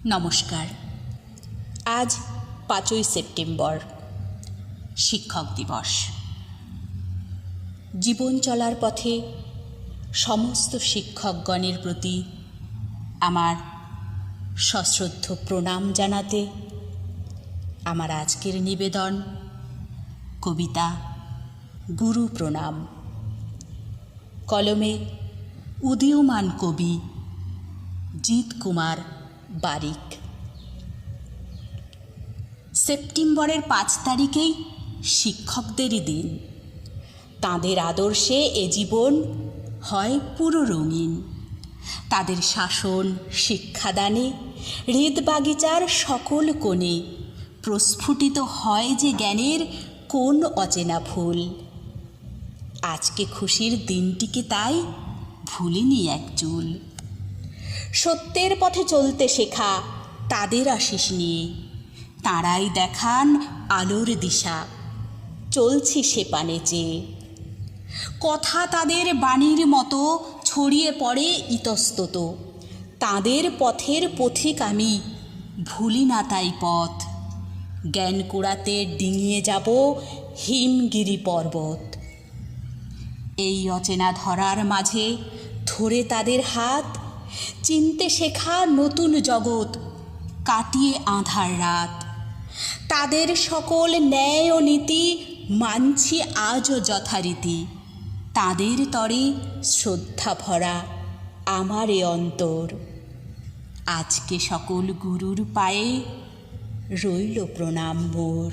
নমস্কার। আজ 5ই সেপ্টেম্বর, শিক্ষক দিবস। জীবন চলার পথে সমস্ত শিক্ষকগণের প্রতি আমার সশ্রদ্ধ প্রণাম জানাতে আমার আজকের নিবেদন কবিতা গুরু প্রণাম। কলমে উদীয়মান কবি জিৎ কুমার বারিক। সেপ্টেম্বরের 5 তারিখেই শিক্ষকদেরই দিন। তাঁদের আদর্শে এ জীবন হয় পুরো রঙিন। তাদের শাসন শিক্ষাদানে হৃদবাগিচার সকল কোণে প্রস্ফুটিত হয় যে জ্ঞানের কোন অচেনা ফুল। আজকে খুশির দিনটিকে তাই ভুলিনি এক চুল। সত্যের পথে চলতে শেখা তাদের আশিস নিয়ে, তাঁরাই দেখান আলোর দিশা, চলছি সে পানে চেয়ে। কথা তাদের বাণীর মতো ছড়িয়ে পড়ে ইতস্তত। তাঁদের পথের পথিক আমি, ভুলি না তাই পথ। জ্ঞান কুড়াতে ডিঙিয়ে যাব হিমগিরি পর্বত। এই অচেনা ধরার মাঝে ধরে তাদের হাত, চিনতে শেখা নতুন জগৎ, কাটিয়ে আঁধার রাত। তাদের সকল ন্যায় ও নীতি মানছি আজও যথারীতি। তাদের তরে শ্রদ্ধা ভরা আমার এ অন্তর। আজকে সকল গুরুর পায়ে রইল প্রণাম মোর।